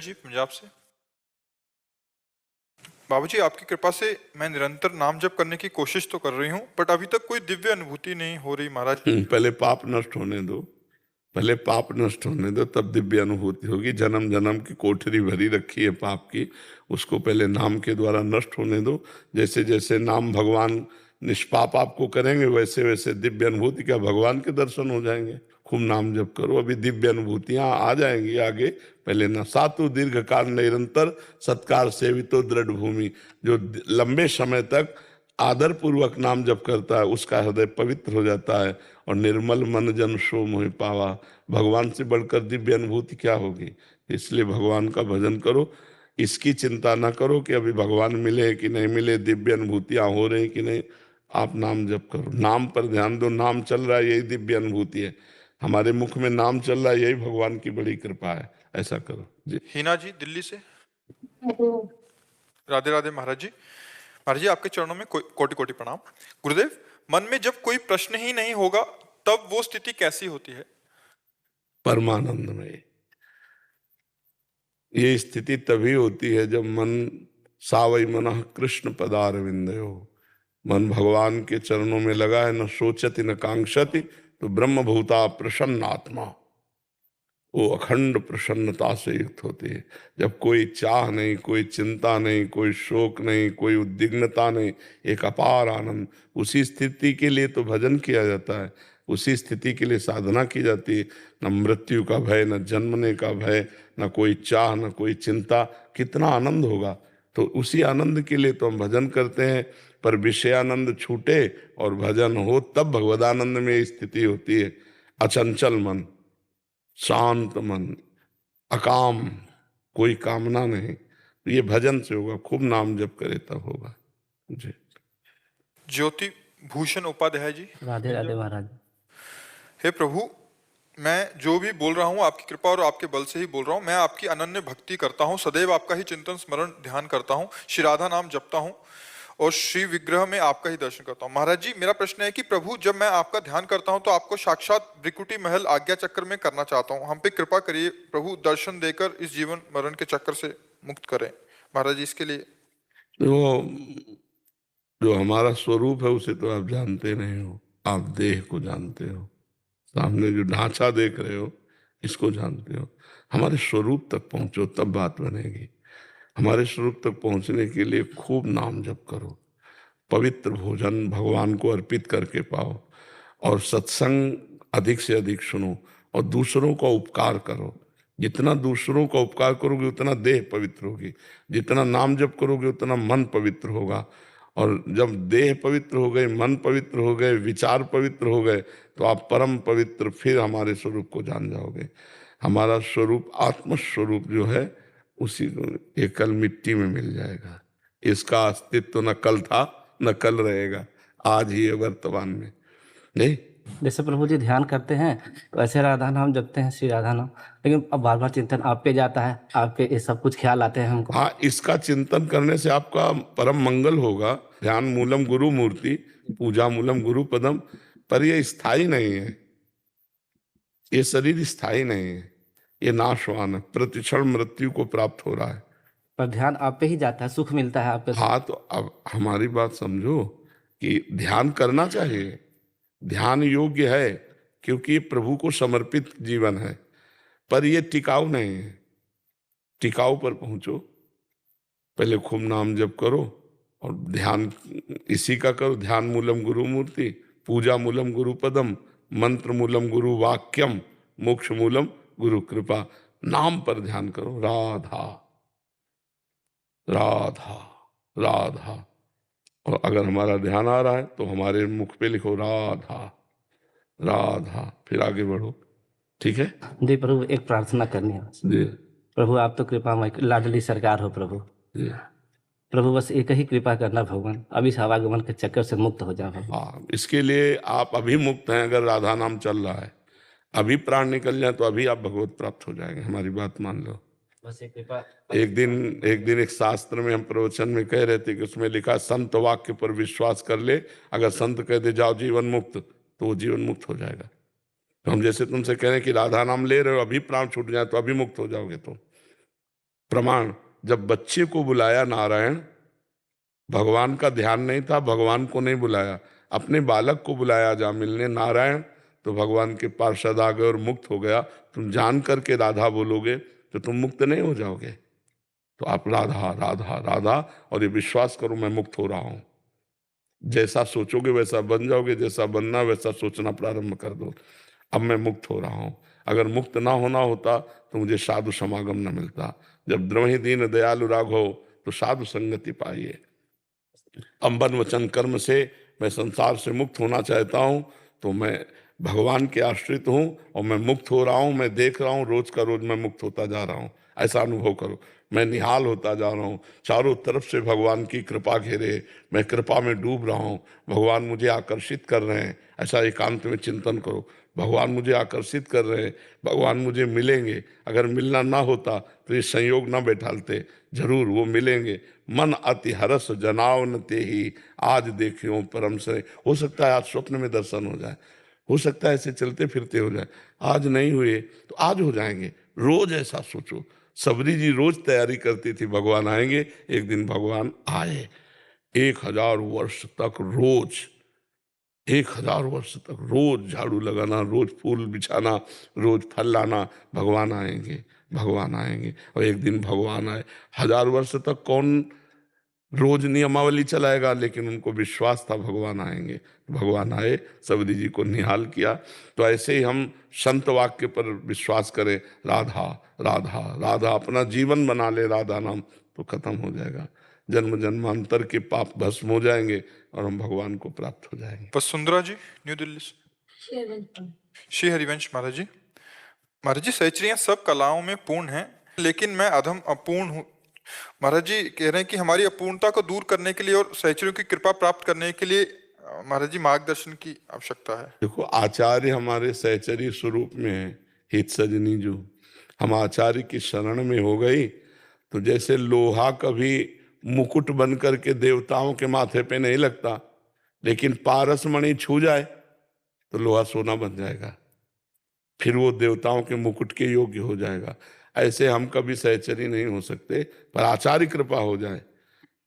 जी पंजाब से। बाबूजी, आपकी कृपा से मैं निरंतर नाम जप करने की कोशिश तो कर रही हूँ, बट अभी तक कोई दिव्य अनुभूति नहीं हो रही महाराज। पहले पाप नष्ट होने दो, पहले पाप नष्ट होने दो, तब दिव्य अनुभूति होगी। जन्म जन्म की कोठरी भरी रखी है पाप की, उसको पहले नाम के द्वारा नष्ट होने दो। जैसे जैसे नाम भगवान निष्पाप आपको करेंगे, वैसे वैसे दिव्य अनुभूति का भगवान के दर्शन हो जाएंगे। खूब नाम जप करो, अभी दिव्य अनुभूतियां आ जाएंगी आगे। पहले न सातु दीर्घ काल निरंतर सत्कार सेवितो दृढ़ भूमि। जो लंबे समय तक आदर पूर्वक नाम जप करता है उसका हृदय पवित्र हो जाता है, और निर्मल मन जन सो मोहि पावा। भगवान से बढ़कर दिव्य अनुभूति क्या होगी। इसलिए भगवान का भजन करो, इसकी चिंता ना करो कि अभी भगवान मिले कि नहीं मिले, दिव्य अनुभूतियां हो रही कि नहीं। आप नाम जप करो, नाम पर ध्यान दो। नाम चल रहा है, यही दिव्य अनुभूति है। हमारे मुख में नाम चल रहा है, यही भगवान की बड़ी कृपा है। ऐसा करो जी। हिना जी दिल्ली से। राधे राधे महाराज जी। महाराज जी, आपके चरणों में कोटि कोटि प्रणाम। गुरुदेव, मन में जब कोई प्रश्न ही नहीं होगा तब वो स्थिति कैसी होती है? परमानंद में ये स्थिति तभी होती है जब मन सावई मनः कृष्ण पदारविंदयो, मन भगवान के चरणों में लगा है, न सोचति न कांक्षति, तो ब्रह्म भूता प्रसन्न आत्मा, वो अखंड प्रसन्नता से युक्त होती है। जब कोई चाह नहीं, कोई चिंता नहीं, कोई शोक नहीं, कोई उद्विग्नता नहीं, एक अपार आनंद। उसी स्थिति के लिए तो भजन किया जाता है, उसी स्थिति के लिए साधना की जाती है। न मृत्यु का भय, न जन्मने का भय, न कोई चाह, न कोई चिंता। कितना आनंद होगा। तो उसी आनंद के लिए तो हम भजन करते हैं। पर विषयानंद छूटे और भजन हो, तब भगवदानंद में स्थिति होती है। अचंचल मन, शांत मन, अकाम, कोई कामना नहीं, तो ये भजन से होगा। खूब नाम जप करे तब होगा जी। ज्योति भूषण उपाध्याय जी। राधे राधे महाराज। हे प्रभु, मैं जो भी बोल रहा हूँ आपकी कृपा और आपके बल से ही बोल रहा हूँ। मैं आपकी अनन्य भक्ति करता हूँ, सदैव आपका ही चिंतन स्मरण ध्यान करता हूँ, श्री राधा नाम जपता हूँ और श्री विग्रह में आपका ही दर्शन करता हूँ। महाराज जी, मेरा प्रश्न है कि प्रभु, जब मैं आपका ध्यान करता हूँ तो आपको साक्षात भृकुटी महल आज्ञा चक्र में करना चाहता हूँ। हम पे कृपा करिए प्रभु, दर्शन देकर इस जीवन मरण के चक्कर से मुक्त करें। महाराज जी, इसके लिए तो जो हमारा स्वरूप है उसे तो आप जानते नहीं हो, आप देह को जानते हो। सामने जो ढांचा देख रहे हो इसको जानते हो। हमारे स्वरूप तक पहुंचो तब बात बनेगी। हमारे स्वरूप तक पहुंचने के लिए खूब नाम जप करो, पवित्र भोजन भगवान को अर्पित करके पाओ, और सत्संग अधिक से अधिक सुनो, और दूसरों का उपकार करो। जितना दूसरों का उपकार करोगे उतना देह पवित्र होगी, जितना नाम जप करोगे उतना मन पवित्र होगा। और जब देह पवित्र हो गए, मन पवित्र हो गए, विचार पवित्र हो गए, तो आप परम पवित्र फिर हमारे स्वरूप को जान जाओगे। हमारा स्वरूप आत्म स्वरूप जो है उसी ये कल मिट्टी में मिल जाएगा। इसका अस्तित्व न कल था न कल रहेगा, आज ही है वर्तमान में। नहीं, जैसे प्रभु जी ध्यान करते हैं तो ऐसे राधा नाम जपते हैं, श्री राधा नाम, लेकिन अब बार बार चिंतन आप पे जाता है, आपके ये सब कुछ ख्याल आते हैं हमको। हाँ, इसका चिंतन करने से आपका परम मंगल होगा। ध्यान मूलम गुरु मूर्ति, पूजा मूलम गुरु पदम। पर ये स्थायी नहीं है, ये शरीर स्थायी नहीं है, ये नाशवान है, प्रतिक्षण मृत्यु को प्राप्त हो रहा है। पर ध्यान आप पे ही जाता है, सुख मिलता है आप पे। हाँ, तो अब हमारी बात समझो कि ध्यान करना चाहिए, ध्यान योग्य है, क्योंकि ये प्रभु को समर्पित जीवन है। पर ये टिकाऊ नहीं है। टिकाऊ पर पहुंचो, पहले खूब नाम जप करो और ध्यान इसी का करो। ध्यान मूलम गुरु मूर्ति, पूजा मूलम गुरु पदम, मंत्र मूलम गुरु वाक्यम, मोक्ष मूलम गुरु कृपा। नाम पर ध्यान करो, राधा राधा राधा। और अगर हमारा ध्यान आ रहा है तो हमारे मुख पे लिखो राधा राधा, फिर आगे बढ़ो। ठीक है जी प्रभु, एक प्रार्थना करनी है। जी प्रभु, आप तो कृपामय लाडली सरकार हो प्रभु। जी। प्रभु, बस एक ही कृपा करना भगवान, अभी इस आवागमन के चक्कर से मुक्त हो जाओ। हाँ, इसके लिए आप अभी मुक्त हैं। अगर राधा नाम चल रहा है, अभी प्राण निकल जाए तो अभी आप भगवत प्राप्त हो जाएंगे। हमारी बात मान लो। बस एक कृपा। एक दिन एक शास्त्र में हम प्रवचन में कह रहे थे कि उसमें लिखा, संत वाक्य पर विश्वास कर ले, अगर संत कह दे जाओ जीवन मुक्त, तो वो जीवन मुक्त हो जाएगा। तो हम जैसे तुमसे कह रहे हैं कि राधा नाम ले रहे हो, अभी प्राण छूट जाए तो अभी मुक्त हो जाओगे तुम। प्रमाण, जब बच्चे को बुलाया नारायण, भगवान का ध्यान नहीं था, भगवान को नहीं बुलाया, अपने बालक को बुलाया जा मिलने नारायण, तो भगवान के पार्षद आ गए और मुक्त हो गया। तुम जान करके राधा बोलोगे तो तुम मुक्त नहीं हो जाओगे। तो आप राधा राधा राधा, और ये विश्वास करो मैं मुक्त हो रहा हूं। जैसा सोचोगे वैसा बन जाओगे, जैसा बनना वैसा सोचना प्रारंभ कर दो। अब मैं मुक्त हो रहा हूं। अगर मुक्त ना होना होता तो मुझे साधु समागम न मिलता। जब द्रवहि दीन दयालु राघव, तो साधु संगति पाइए। अंबन वचन कर्म से मैं संसार से मुक्त होना चाहता हूं, तो मैं भगवान के आश्रित हूं और मैं मुक्त हो रहा हूं। मैं देख रहा हूं रोज का रोज मैं मुक्त होता जा रहा हूं। ऐसा अनुभव करो। मैं निहाल होता जा रहा हूं, चारों तरफ से भगवान की कृपा घेरे, मैं कृपा में डूब रहा हूं, भगवान मुझे आकर्षित कर रहे हैं। ऐसा एकांत में चिंतन करो। भगवान मुझे आकर्षित कर रहे हैं, भगवान मुझे मिलेंगे। अगर मिलना ना होता तो ये संयोग ना बैठालते, जरूर वो मिलेंगे। मन अति हरस जनावन ते ही, आज देखियो परम से। हो सकता है आज स्वप्न में दर्शन हो जाए, हो सकता है ऐसे चलते फिरते हो जाए। आज नहीं हुए तो आज हो जाएंगे। रोज ऐसा सोचो। सबरी जी रोज तैयारी करती थी, भगवान आएंगे। एक दिन भगवान आए। 1000 वर्ष तक रोज, 1000 वर्ष तक रोज झाड़ू लगाना, रोज फूल बिछाना, रोज फल लाना, भगवान आएंगे, भगवान आएंगे। और एक दिन भगवान आए। 1000 वर्ष तक कौन रोज नियमावली चलाएगा, लेकिन उनको विश्वास था भगवान आएंगे। भगवान आए, सबरी जी को निहाल किया। तो ऐसे ही हम संत वाक्य पर विश्वास करें, राधा राधा राधा, अपना जीवन बना ले राधा नाम, तो खत्म हो जाएगा। जन्म जन्मांतर के पाप भस्म हो जाएंगे और हम भगवान को प्राप्त हो जाएंगे। वसुंधरा जी, न्यू दिल्ली से। श्री हरिवंश महाराज जी। महाराज जी, सहचरियां सब कलाओं में पूर्ण हैं, लेकिन मैं अधम अपूर्ण हूँ। महाराज जी कह रहे हैं कि हमारी अपूर्णता को दूर करने के लिए और सहचरियों की कृपा प्राप्त करने के लिए महाराज जी मार्गदर्शन की आवश्यकता है। देखो, आचार्य हमारे सहचरी स्वरूप में है, हित सजनी जो। हम आचार्य की शरण में हो गई तो जैसे लोहा कभी मुकुट बन करके देवताओं के माथे पे नहीं लगता, लेकिन पारस मणि छू जाए तो लोहा सोना बन जाएगा, फिर वो देवताओं के मुकुट के योग्य हो जाएगा। ऐसे हम कभी सहचरी नहीं हो सकते, पर आचार्य कृपा हो जाए।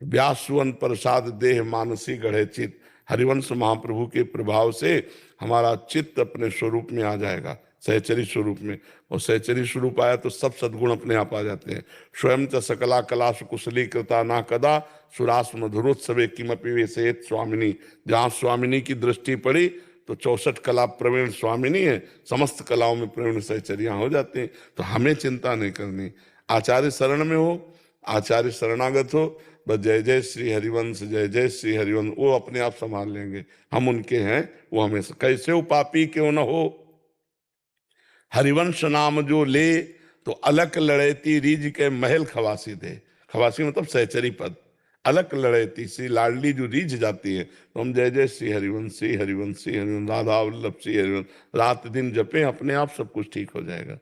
व्यास सुवन प्रसाद देह मानसी गढ़े चित्त। हरिवंश महाप्रभु के प्रभाव से हमारा चित्त अपने स्वरूप में आ जाएगा, सहचरी स्वरूप में। और सहचरी स्वरूप आया तो सब सद्गुण अपने आप आ जाते हैं। स्वयं च सकला कलासु कुशली कृता ना कदा, सुरास मधुरोत्सवे किमपि वेसेत स्वामिनी। जहाँ स्वामिनी की दृष्टि पड़ी तो 64 कला प्रवीण स्वामिनी है, समस्त कलाओं में प्रवीण सहचरियां हो जाते हैं। तो हमें चिंता नहीं करनी। आचार्य शरण में हो, आचार्य शरणागत हो, बस जय जय श्री हरिवंश, जय जय श्री हरिवंश, वो अपने आप संभाल लेंगे। हम उनके हैं, वो हमेशा। कैसे हो पापी क्यों न हो, हरिवंश नाम जो ले, तो अलक लड़ेती रीज के महल खवासी दे। खवासी मतलब सहचरी पद। अलक लड़ेती सी लाडली जो रीझ जाती है, तो हम जय जय श्री हरिवंश, श्री हरिवंश, श्री हरिवंश, राधा वल्लभ श्री हरिवंश रात दिन जपे, अपने आप सब कुछ ठीक हो जाएगा।